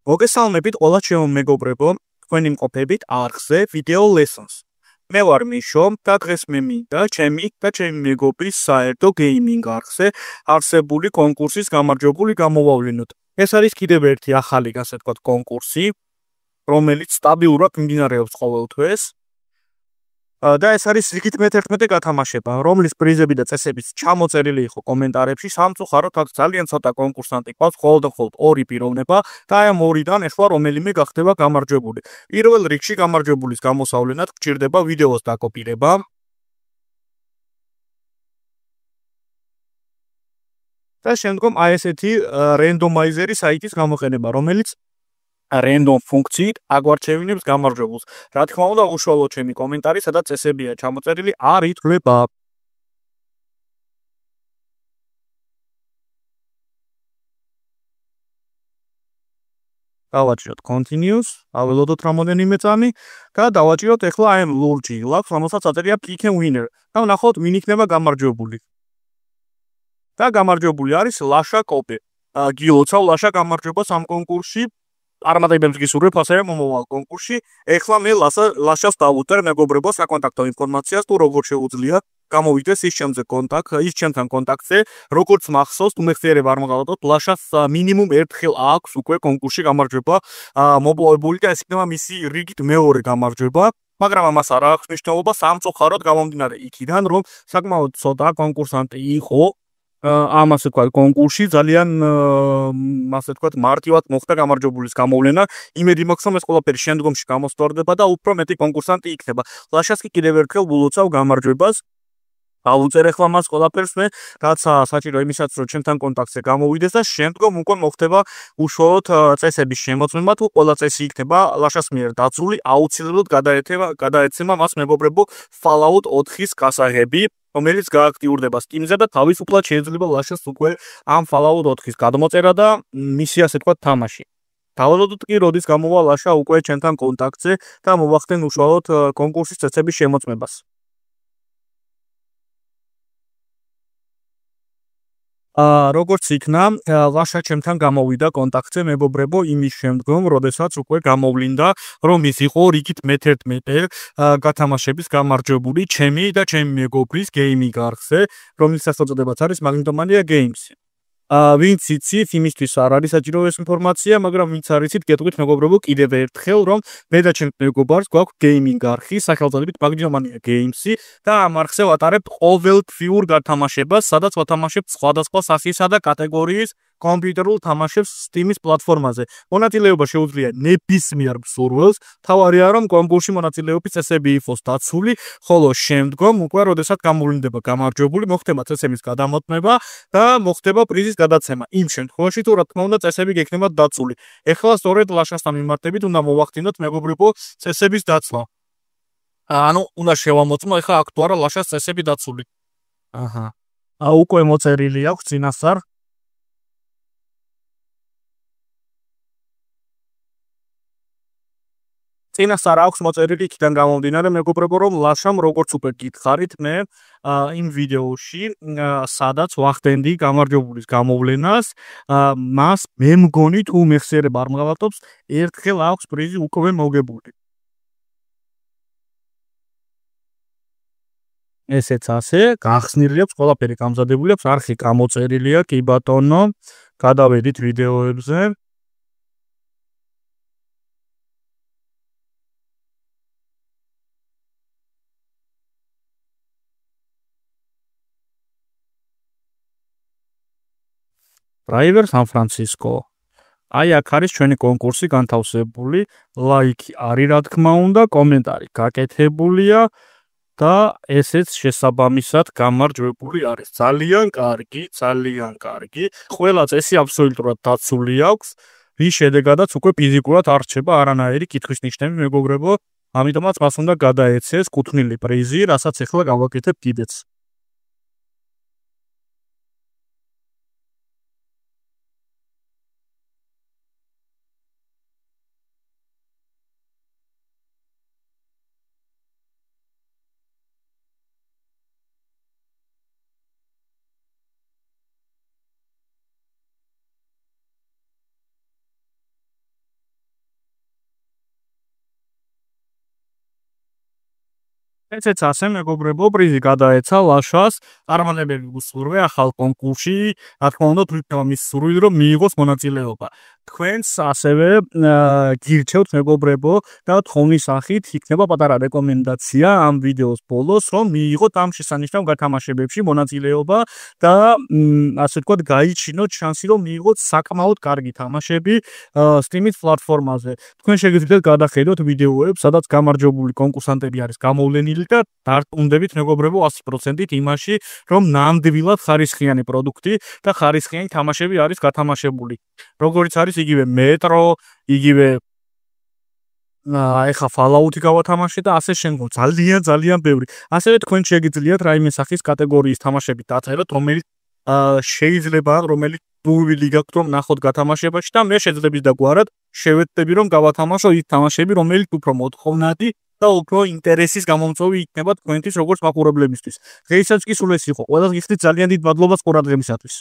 მოგესალმებით ყველა ჩემო მეგობრებო, თქვენი მყოფებით არხზე Video Lessons. მე ვარ მიშო და დღეს მე მინდა ჩემი და ჩემი მეგობრის საერთო გეიმინგ არხზე არსებული კონკურსის გამარჯვებული გამოვავლინოთ. ეს არის კიდევ ერთი ახალი, ასე ვთქვათ, კონკურსი, რომელიც სტაბილურად მიმდინარეობს ყოველ თვეს. და ეს არის რიგით მე-11 გათამაშება, რომლის პრიზები და წესებიც ჩამოწერილი იყო კომენტარებში. სამწუხაროდ აქ ძალიან ცოტა კონკურსანტი ყავს, მხოლოდ და მხოლოდ 2 პიროვნება და აი ამ 2-დან ახლა რომელიმე გახდება გამარჯვებული. პირველ რიგში გამარჯვებულის გამოსავლენად გჭირდება ვიდეოს დაკოპირება. და შემდგომ აი ესეთი რენდომაიზერი საიტის გამოყენება, რომელიც random ფუნქციით აგვარჩევინებს გამარჯვებულს. რა თქმა უნდა, უშუალოდ ჩემი კომენტარი, სადაც წესებია ჩამოწერილი, არ ითვლება. დავაჭიროთ continuous, აველოდოთ რამოდენიმე წამი და დავაჭიროთ ახლა აი ამ ლურჯი ლაქს, რომელსაც აწერია pick and winner. და ვნახოთ ვინ იქნება გამარჯვებული. და გამარჯვებული არის ლაშა კოპე. გილოცავ ლაშა გამარჯვებას ამ კონკურსში. წარმატებებს გისურვებ ასევე მომავალ კონკურსში. ეხლა მე ლაშას დავუტერ მეგობრებო საკონტაქტო ინფორმაციას, თუ როგორ შეუძლია გამოვიდეს ის ჩემთან კონტაქტზე, როგორც მახსოვს, თუ მეხსიერება არ მოგავადოთ, ლაშას მინიმუმ ერთხელ აქვს უკვე კონკურსში გამარჯვება მოპოვებული და ეს იქნება მისი რიგით მეორე გამარჯვება. მაგრამ ამას არ აქვს მნიშვნელობა, სამწუხაროდ გამომდინარე იქიდან, რომ საკმაოდ ცოტა კონკურსანტი იყო ამ ასე ვთქვათ კონკურსში, ძალიან ასე ვთქვათ მარტივად მოხდა გამარჯვებულის გამოვლენა. იმედი მაქვს, რომ ეს ყველაფერი შემდგომში გამოსწორდება და უფრო მეტი კონკურსანტი იქნება. ლაშას კი კიდევ ერთხელ ვილოცავ გამარჯვებას. დავუწერ ახლა მას ყველაფერს მე, რაც საჭირო იმისაც, რომ ჩემთან კონტაქტზე გამოვიდეს და შემდგომ უკვე მოხდება უშუალოდ წესების შემოწმება, თუ ყველა წესი იქნება ლაშას მიერ დაცული, აუცილებლად გადაეცემა მას მეგობრებო Fallout 4-ის გასაღები, რომელიც გააქტიურდება Steam-ზე და თავისუფლად შეიძლება ლაშას უკვე ამ Fallout 4-ის გადმოწერა და მისი ასე ვთქვათ თამაში. დავალოდოთ კი როდის გამოვა ლაშა უკვე ჩემთან კონტაქტზე და მოვახდენ უშუალოდ კონკურსის წესების შემოწმებას. როგორც იქნა, ლაშა ჩემთან გამოვიდა კონტაქტზე მეგობრებო იმის შემდგომ, როდესაც უკვე გამოვლინდა, რომ ის იყო რიგით მე-11 გათამაშების გამარჯვებული ჩემი და ჩემი მეგობრის გეიმინგ არხზე, რომლის სახელწოდებაც არის Magnetomanía Games. ვინც იცით, იმისთვის არ არის საჭირო ეს ინფორმაცია, მაგრამ ვინც არ იცით, გეტყვით მეგობრებო კიდევ ერთხელ, რომ მე და ჩემს მეგობარს გვაქვს გეიმინგ არხი, სახელწოდებით Magnetomanía Games და ამ არხზე ვატარებთ ყოველთვიურ გათამაშებას, სადაც ვათამაშებთ სხვადასხვა სახისა და კატეგორიის კომპიუტერულ თამაშებს Steam-ის პლატფორმაზე. მონაწილეობა შეუძლია ნებისმიერ მსურველს, თავარია რომ კონკურსში მონაწილეობის წესები იყოს დაცული, ხოლო შემდგომ უკვე როდესაც გამოვლინდება გამარჯვებული, მოხდება წესების გადამოწმება და მოხდება პრიზის გადაცემა. იმ შემთხვევაში თუ რა თქმა უნდა წესები გექნება დაცული. ეხლა სწორედ ლაშასთან მიმართებით უნდა მოვახდინოთ მეგობრებო წესების დაცვა. ანუ უნდა შევამოწმო ეხლა აქ თუ არა ლაშას წესები დაცული. აჰა. უკვე მოწერილი აქვს წინასწარ. წინასწარ აქვს მოწერილი იქიდან გამომდინარე მეგობრებო, რომ ლაშამ როგორც უკვე გითხარით მე იმ ვიდეოში, სადაც ვახდენდი გამარჯვებულის გამოვლენას, მას მე მგონი თუ მეხსიერება არ მღავატობს, ერთხელ აქვს პრიზი უკვე მოგებული. ესეც ასე, გახსნილი აქვს, ყველაფერი გამზადებული აქვს, არხი გამოწერილია, კი ბატონო, გადავედით ვიდეოებზე. Driver San Francisco. აი აქ არის ჩვენი კონკურსი განთავსებული, ლაიქი არის რა თქმა უნდა, კომენტარი გაკეთებულია და ესეც შესაბამისად გამარჯვებული არის. ძალიან კარგი, ძალიან კარგი. ყველა წესი აბსოლუტურად დაცული აქვს, რის შედეგადაც უკვე ფიზიკურად არ რჩება არანაირი კითხვის ნიშნები მეგობრებო, ამიტომაც მას უნდა გადაეცეს კუთვნილი პრიზი, რასაც ახლა გავაკეთებ კიდეც. ესეც ასე მეგობრებო, პრიზი გადაეცა ლაშას, წარმატებები უსურვე ახალ კონკურსში, რა თქმა უნდა, თუ იქნება მის სურვილი, რომ მიიღოს მონაწილეობა. თქვენს ასევე გირჩევთ მეგობრებო და თხოვნის სახით იქნება პატარა რეკომენდაცია ამ ვიდეოს ბოლოს, რომ მიიღოთ ამ შესანიშნავ გათამაშებებში მონაწილეობა და ასე ვთქვათ, გაიჩინოთ შანსი, რომ მიიღოთ საკმაოდ კარგი თამაშები Steam-ის პლატფორმაზე. თქვენ შეგიძლიათ გადახედოთ ვიდეოებს, სადაც გამარჯვებული კონკურსანტები არის გამოვლენილი და დარწმუნდებით მეგობრებო 100%-ით იმაში, რომ ნამდვილად ხარისხიანი პროდუქტი და ხარისხიანი თამაშები არის გათამაშებული. როგორც არის იგივე მეტრო, იგივე ეხა Fallout-ი გავათამაშე და ასე შემდგომ ძალიან ბევრი. ასევე თქვენ შეგიძლიათ რაიმე სახის კატეგორიის თამაშები დაწეროთ, რომელიც შეიძლება რომელიც სურვილი გაქვთ რომ ნახოთ გათამაშებაში და მე შეძლებს და გვარად შევეცდები რომ გავათამაშო ის თამაშები, რომელიც უფრო მოთხოვნადი და უფრო ინტერესის გამომწვევი იქნება თქვენთვის როგორც მაყურებლებისთვის. დღეისაც კი სულ ეს იყო. ყველას გიხდით ძალიან დიდ მადლობას ყურადღებისათვის.